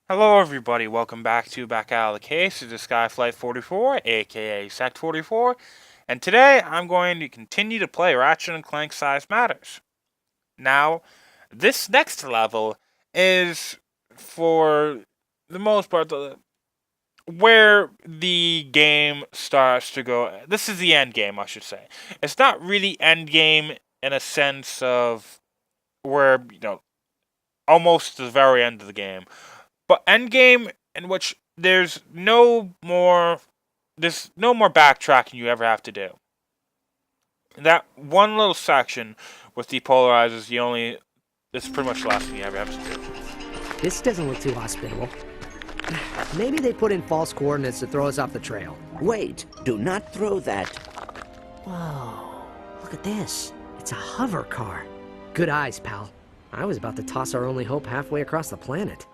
Hello everybody, welcome back out of the case. This is Skyflight 44, aka Sect 44, and today I'm going to continue to play Ratchet and Clank Size Matters. Now, this next level is, for the most part, where the game starts to go. This is the end game, I should say. It's not really end game in a sense of where, almost the very end of the game. But Endgame, in which there's no more backtracking you ever have to do. That one little section with depolarize is the only. It's pretty much the last thing you ever have to do. This doesn't look too hospitable. Maybe they put in false coordinates to throw us off the trail. Wait, do not throw that. Whoa, look at this. It's a hover car. Good eyes, pal. I was about to toss our only hope halfway across the planet.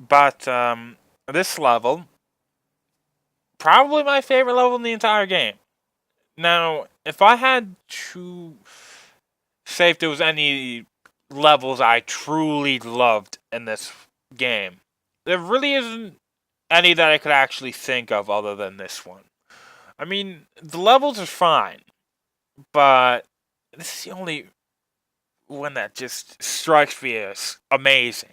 But this level, probably my favorite level in the entire game. Now, if I had to say if there was any levels I truly loved in this game, there really isn't any that I could actually think of other than this one. I mean, the levels are fine, but this is the only one that just strikes me as amazing.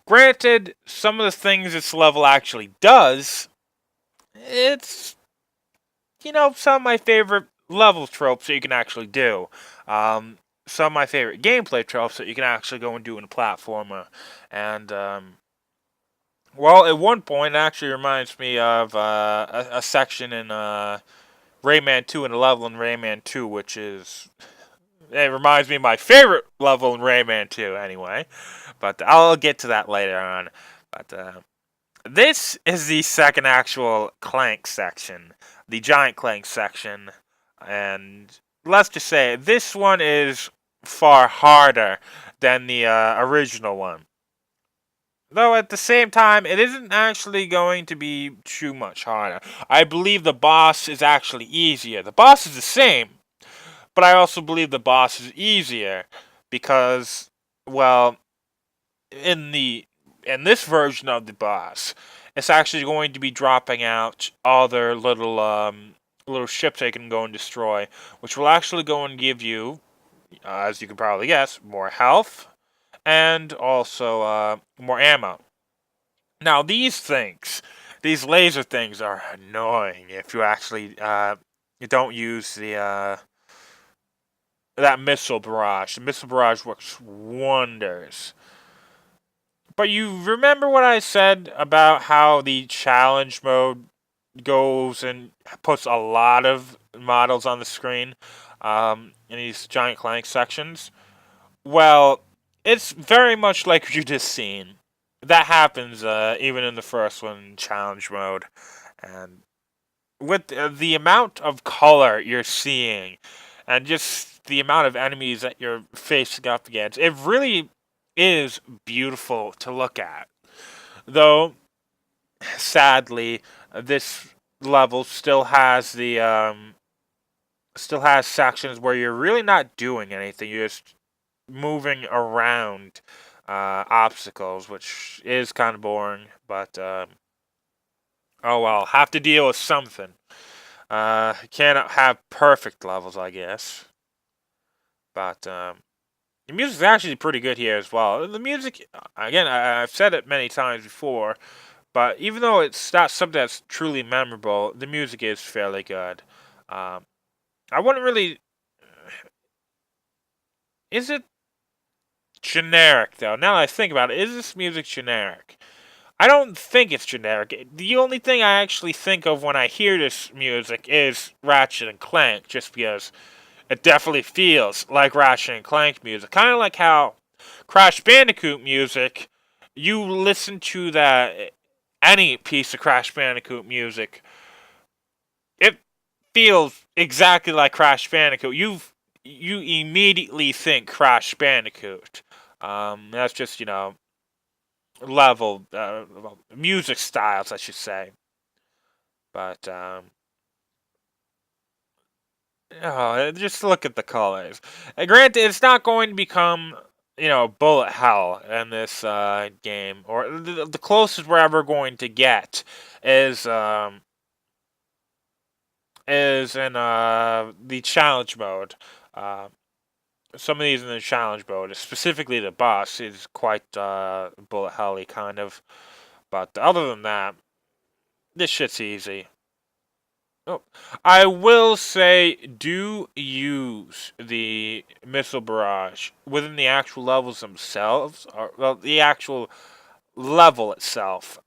Granted, some of the things this level actually does, it's, some of my favorite level tropes that you can actually do. Some of my favorite gameplay tropes that you can actually go and do in a platformer. And, well, at one point, it actually reminds me of a section in Rayman 2 and a level in Rayman 2, which is. It reminds me of my favorite level in Rayman 2, anyway. But I'll get to that later on. But this is the second actual Clank section, the giant Clank section. And let's just say, this one is far harder than the original one. Though at the same time, it isn't actually going to be too much harder. I believe the boss is actually easier. The boss is the same, but I also believe the boss is easier because, well, in this version of the boss, it's actually going to be dropping out other little ships they can go and destroy, which will actually go and give you, as you can probably guess, more health and also more ammo. Now these laser things are annoying if you actually you don't use the that missile barrage. The missile barrage works wonders. But you remember what I said about how the challenge mode goes and puts a lot of models on the screen in these giant Clank sections? Well, it's very much like what you just seen. That happens even in the first one, challenge mode. And with the amount of color you're seeing and just the amount of enemies that you're facing up against, it really is beautiful to look at. Though, sadly, this level still has sections where you're really not doing anything. You're just moving around obstacles, which is kind of boring. But oh well, have to deal with something. Cannot have perfect levels, I guess. But the music's actually pretty good here as well. The music, again, I've said it many times before, but even though it's not something that's truly memorable, the music is fairly good. Um, I wouldn't really. Is it generic though? Now that I think about it, is this music generic? I don't think it's generic. The only thing I actually think of when I hear this music is Ratchet and Clank, just because it definitely feels like Ratchet and Clank music. Kind of like how Crash Bandicoot music, you listen to that, any piece of Crash Bandicoot music, it feels exactly like Crash Bandicoot. You immediately think Crash Bandicoot. That's just level music styles, I should say. But just look at the colors. Granted, it's not going to become bullet hell in this game, or the closest we're ever going to get is in the challenge mode. Uh, some of these in the challenge mode, specifically the boss, is quite bullet helly kind of. But other than that, this shit's easy. Oh, I will say, do use the missile barrage within the actual levels themselves, or well, the actual level itself.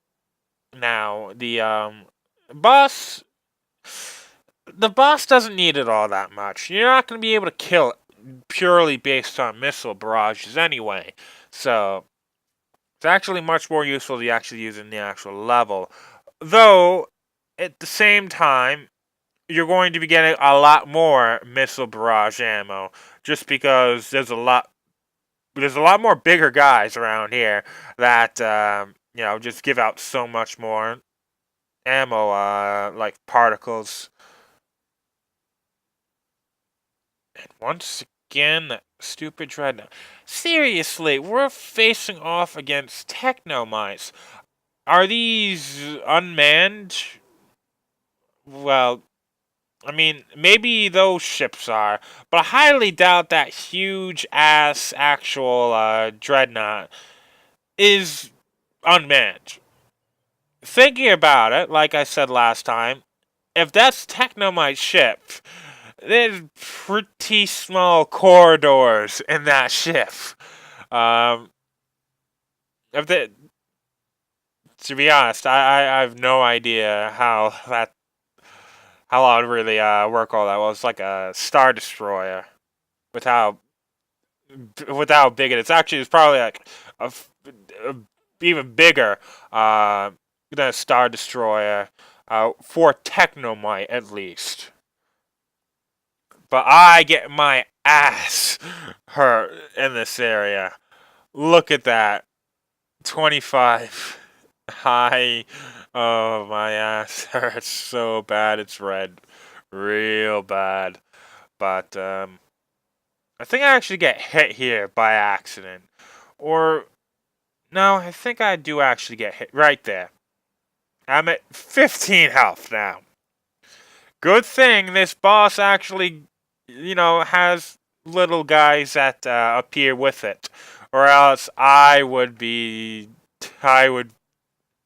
Now, boss, the boss doesn't need it all that much. You're not going to be able to kill it purely based on missile barrages anyway. So, it's actually much more useful to actually use in the actual level. Though, at the same time, you're going to be getting a lot more missile barrage ammo, just because there's a lot more bigger guys around here that just give out so much more ammo, like particles. And once again, that stupid dreadnought. Seriously, we're facing off against technomites. Are these unmanned? Well, I mean, maybe those ships are, but I highly doubt that huge ass actual dreadnought is unmanned. Thinking about it, like I said last time, if that's Technomite's ship, there's pretty small corridors in that ship. If they, to be honest, I have no idea how I would really work all that. Well, it's like a Star Destroyer with how big it is. Actually, it's probably like a even bigger than a Star Destroyer for Technomite at least. But I get my ass hurt in this area. Look at that. 25. Hi. Oh, my ass hurts so bad. It's red. Real bad. But, I think I actually get hit here by accident. Or, no, I think I do actually get hit right there. I'm at 15 health now. Good thing this boss actually, has little guys that appear with it. Or else I would be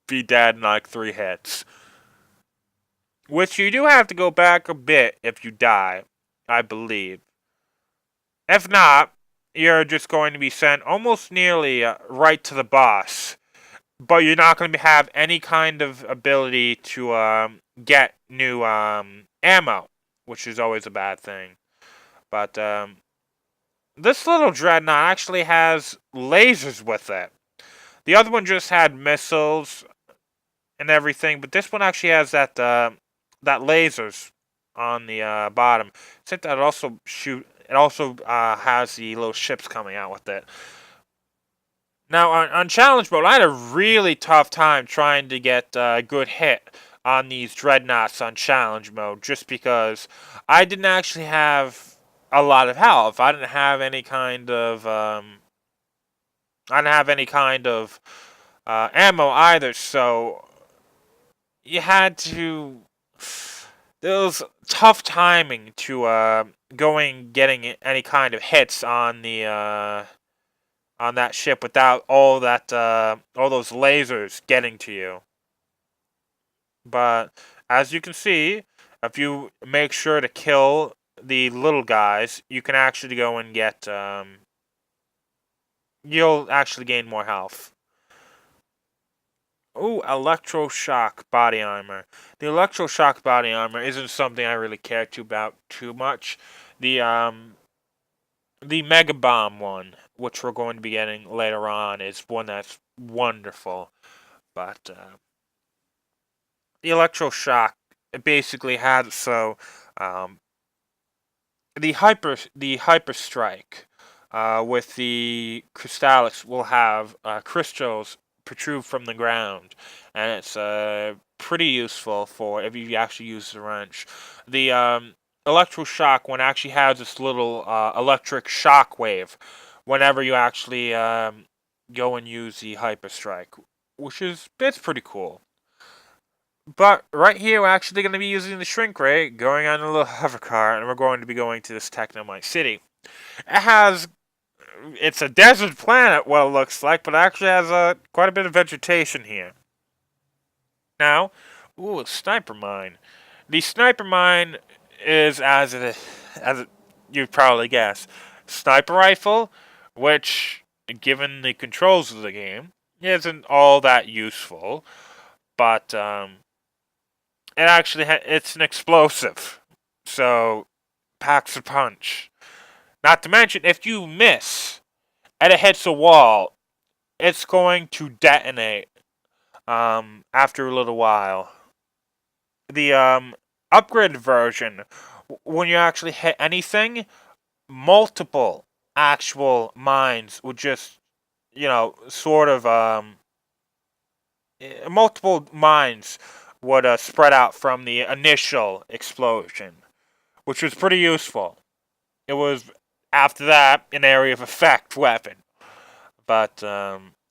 dead in like 3 hits. Which you do have to go back a bit if you die, I believe. If not, you're just going to be sent almost nearly right to the boss. But you're not going to have any kind of ability to get new ammo, which is always a bad thing. But this little dreadnought actually has lasers with it. The other one just had missiles and everything, but this one actually has that lasers on the bottom. Except that it also has the little ships coming out with it. Now on challenge mode, I had a really tough time trying to get a good hit on these dreadnoughts on challenge mode, just because I didn't actually have a lot of health. I didn't have any kind of ammo either, so you had to. There was tough timing to getting any kind of hits on the on that ship without all those lasers getting to you. But as you can see, if you make sure to kill the little guys, you can actually go and get you'll actually gain more health. Ooh, electroshock body armor. The electroshock body armor isn't something I really care about too much. The Mega Bomb one, which we're going to be getting later on, is one that's wonderful. But the electroshock basically has so the hyper strike with the crystallix will have crystals protrude from the ground, and it's pretty useful for if you actually use the wrench. The electroshock one actually has this little electric shock wave, whenever you actually go and use the Hyper Strike, it's pretty cool. But right here, we're actually going to be using the Shrink Ray, going on a little hover car, and we're going to be going to this Technomite City. It's a desert planet, what it looks like, but it actually has quite a bit of vegetation here. Now, a sniper mine. The sniper mine is, as you'd probably guess, sniper rifle, which, given the controls of the game, isn't all that useful, but it's an explosive, so packs a punch. Not to mention, if you miss and it hits a wall, it's going to detonate after a little while. The upgraded version, when you actually hit anything, multiple actual mines would just, multiple mines would spread out from the initial explosion, which was pretty useful. It was, after that, an area of effect weapon. But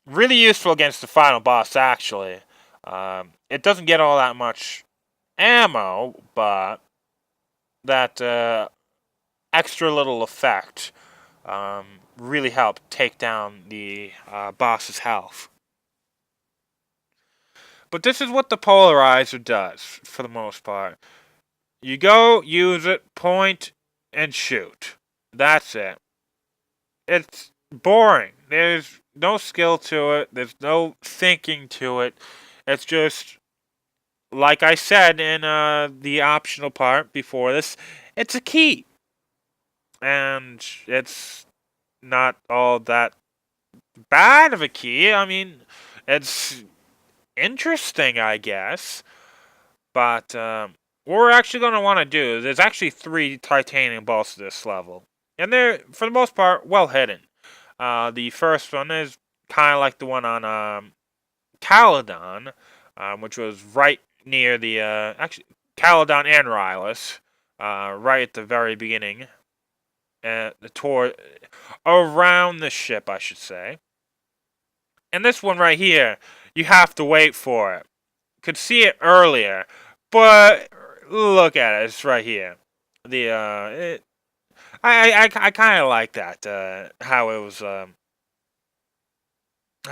really useful against the final boss, actually. It doesn't get all that much ammo, but that extra little effect really helped take down the boss's health. But this is what the polarizer does, for the most part. You go, use it, point, and shoot. That's it. It's boring. There's no skill to it. There's no thinking to it. It's just, like I said in the optional part before this, it's a key. And it's not all that bad of a key. I mean, it's interesting, I guess. But what we're actually going to want to do, there's actually 3 titanium balls to this level. And they're, for the most part, well hidden. The first one is kind of like the one on Caledon, which was right near the, actually, Caledon and Rylus, right at the very beginning. Around the ship, I should say. And this one right here, you have to wait for it. Could see it earlier, but look at it. It's right here. I kind of like that. How it was. How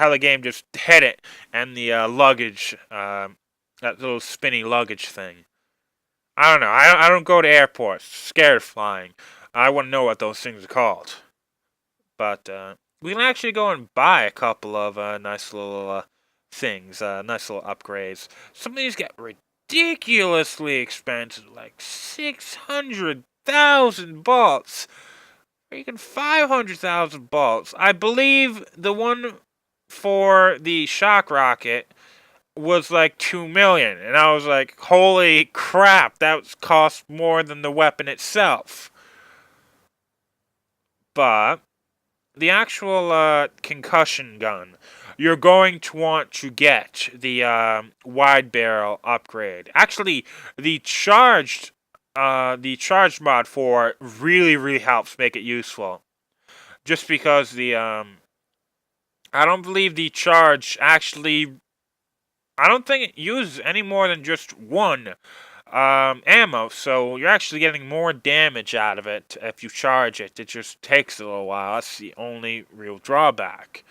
the game just hit it, and the luggage, that little spinny luggage thing. I don't know. I don't go to airports. Scared of flying. I want to know what those things are called. But we can actually go and buy a couple of nice little things, nice little upgrades. Some of these get ridiculously expensive, like 600,000 bolts, or even 500,000 bolts. I believe the one for the shock rocket was like 2 million, and I was like, holy crap, that cost more than the weapon itself. But the actual concussion gun, you're going to want to get the wide barrel upgrade. Actually, the charged mod for it really helps make it useful. Just because the I don't believe the charge actually, I don't think it uses any more than just one ammo, so you're actually getting more damage out of it if you charge it. It just takes a little while. That's the only real drawback.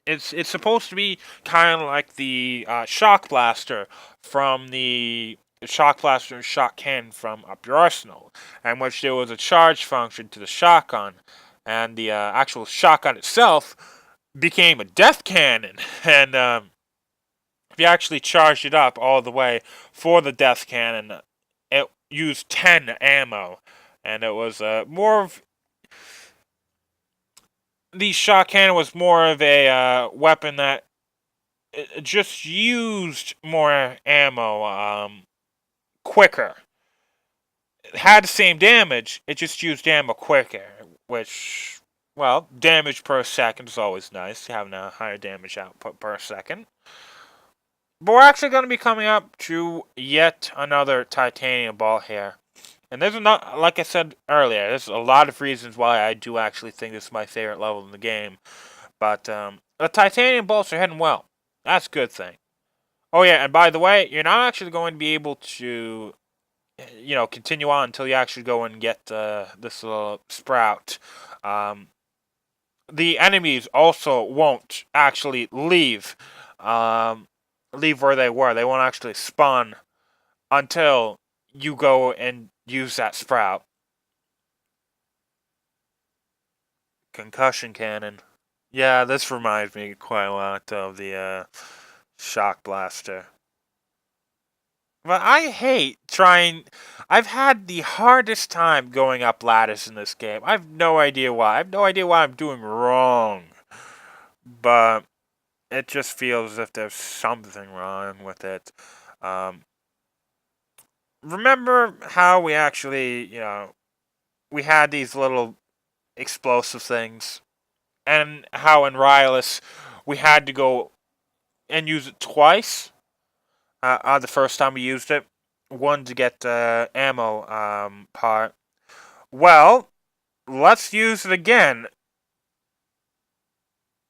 It's supposed to be kind of like the shock blaster from the shock blaster and shock cannon from Up Your Arsenal, in which there was a charge function to the shotgun, and the actual shotgun itself became a death cannon, and if you actually charged it up all the way for the death cannon, it used 10 ammo, and it was more of, the shock cannon was more of a weapon that just used more ammo quicker. It had the same damage, it just used ammo quicker, which, well, damage per second is always nice, having a higher damage output per second. But we're actually going to be coming up to yet another titanium ball here. And there's not, like I said earlier, there's a lot of reasons why I do actually think this is my favorite level in the game. But the titanium bolts are hitting well. That's a good thing. Oh yeah, and by the way, you're not actually going to be able to, continue on until you actually go and get this little sprout. The enemies also won't actually leave where they were. They won't actually spawn until you go and use that sprout. Concussion cannon. Yeah, this reminds me quite a lot of the shock blaster. But I hate trying. I've had the hardest time going up ladders in this game. I have no idea why. I have no idea what I'm doing wrong. But it just feels as if there's something wrong with it. Remember how we actually, we had these little explosive things? And how in Rylus we had to go and use it twice? The first time we used it. One to get the ammo part. Well, let's use it again.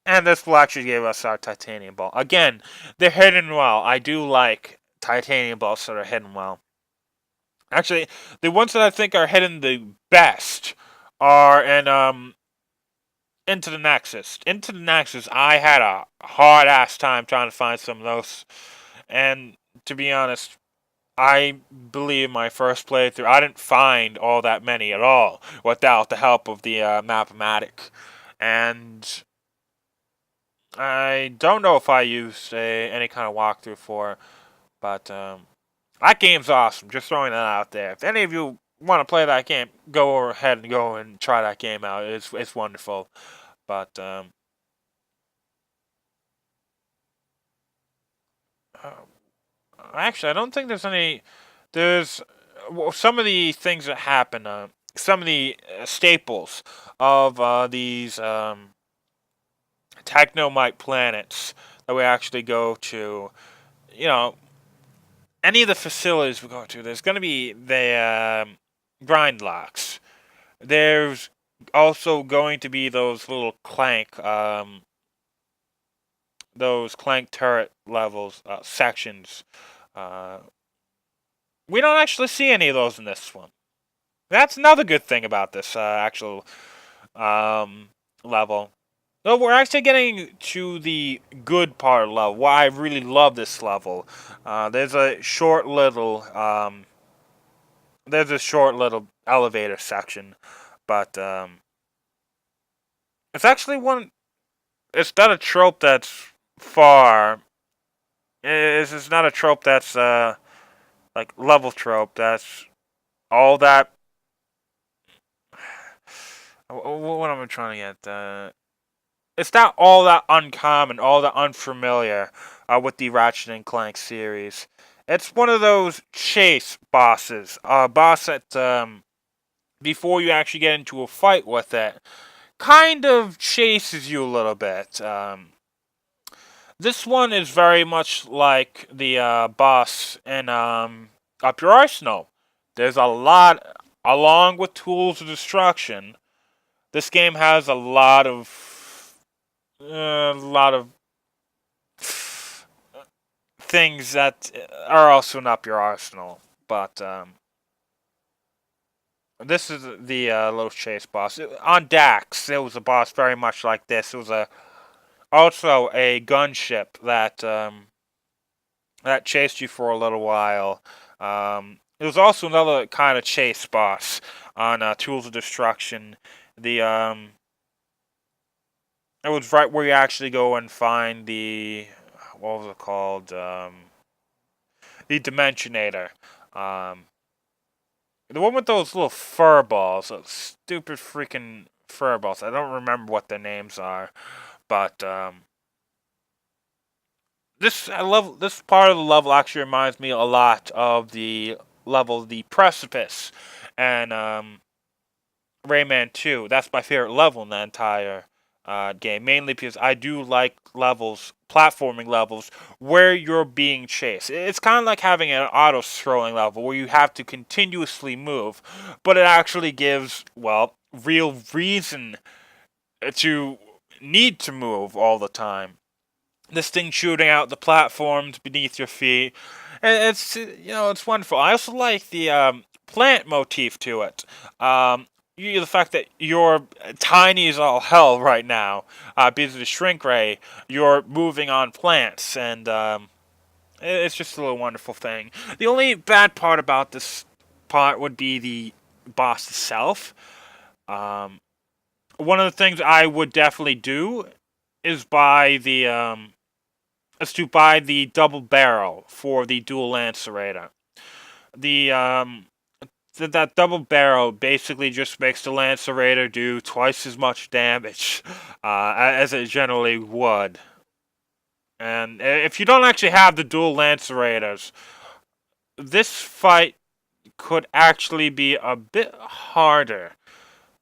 And this will actually give us our titanium ball. Again, they're hidden well. I do like titanium balls that are hidden well. Actually, the ones that I think are hidden the best are in Into the Nexus. Into the Nexus, I had a hard ass time trying to find some of those. And to be honest, I believe my first playthrough, I didn't find all that many at all without the help of the Mathematic. And I don't know if I used any kind of walkthrough for it, but that game's awesome. Just throwing that out there. If any of you want to play that game, go ahead and go and try that game out. It's wonderful. But actually, I don't think there's any. There's some of the things that happen. Some of the staples of these technomite planets that we actually go to. Any of the facilities we go to, there's going to be the grind locks. There's also going to be those little those Clank turret levels, sections. We don't actually see any of those in this one. That's another good thing about this actual level. So we're actually getting to the good part of the level. Why I really love this level. There's a short little elevator section, but it's actually one. It's not a trope that's far. It's not a trope that's like level trope. That's all that. What am I trying to get? It's not all that uncommon, all that unfamiliar with the Ratchet and Clank series. It's one of those chase bosses. A boss that, before you actually get into a fight with it, kind of chases you a little bit. This one is very much like the boss in Up Your Arsenal. There's a lot, along with Tools of Destruction, this game has a lot of things that are also in Up Your Arsenal, but this is the little chase boss. On Dax, it was a boss very much like this. It was also a gunship that chased you for a little while. It was also another kind of chase boss on Tools of Destruction. It was right where you actually go and find what was it called? The Dimensionator. The one with those little fur balls, those stupid freaking fur balls. I don't remember what their names are, but this part of the level actually reminds me a lot of the level, the Precipice, and Rayman 2. That's my favorite level in the entire game, mainly because I do like levels, platforming levels, where you're being chased. It's kind of like having an auto-scrolling level where you have to continuously move, but it actually gives, well, real reason to need to move all the time. This thing shooting out the platforms beneath your feet, it's it's wonderful. I also like the plant motif to it. The fact that you're tiny as all hell right now, because of the shrink ray, you're moving on plants, and it's just a little wonderful thing. The only bad part about this part would be the boss itself. Um, One of the things I would definitely do is to buy the double barrel for the dual lancerator. The that double barrel basically just makes the lancerator do twice as much damage as it generally would. And if you don't actually have the dual lacerators, this fight could actually be a bit harder.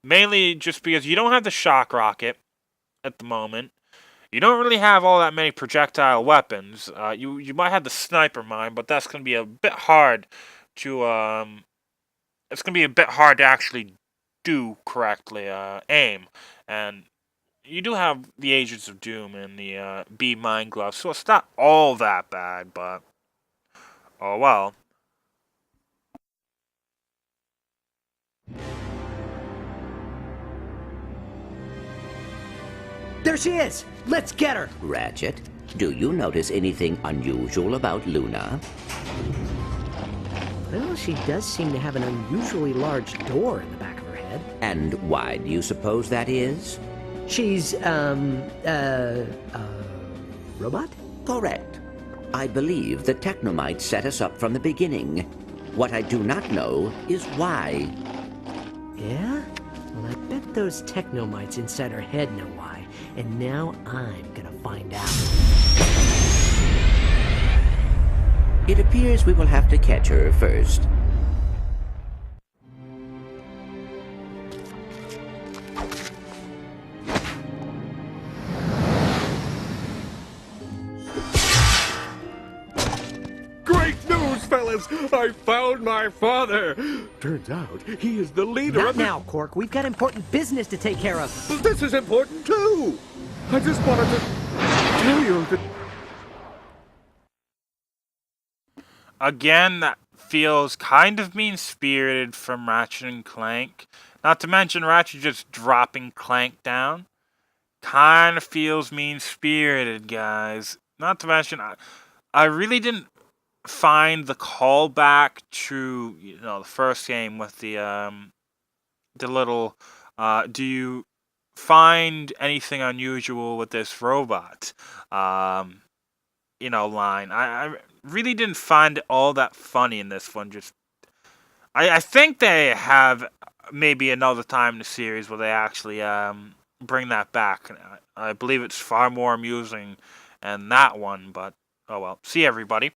Mainly just because you don't have the shock rocket at the moment. You don't really have all that many projectile weapons. You might have the sniper mine, but that's going to be a bit hard to it's going to be a bit hard to actually do correctly aim. And you do have the Agents of Doom and the B Mine Glove, so it's not all that bad, but oh well. There she is! Let's get her! Ratchet, do you notice anything unusual about Luna? Well, she does seem to have an unusually large door in the back of her head. And why do you suppose that is? She's, robot? Correct. I believe the Technomites set us up from the beginning. What I do not know is why. Yeah? Well, I bet those technomites inside her head know why, and now I'm gonna find out. It appears we will have to catch her first. Great news, fellas! I found my father! Turns out he is the leader Not of the... now, Cork. We've got important business to take care of. This is important, too! I just wanted to tell you that... Again, that feels kind of mean-spirited from Ratchet and Clank. Not to mention Ratchet just dropping Clank down. Kind of feels mean-spirited, guys. Not to mention, I really didn't find the callback to the first game with the little do you find anything unusual with this robot line. I really didn't find it all that funny in this one. Just I think they have maybe another time in the series where they actually bring that back. I believe it's far more amusing than that one, but oh well. See everybody.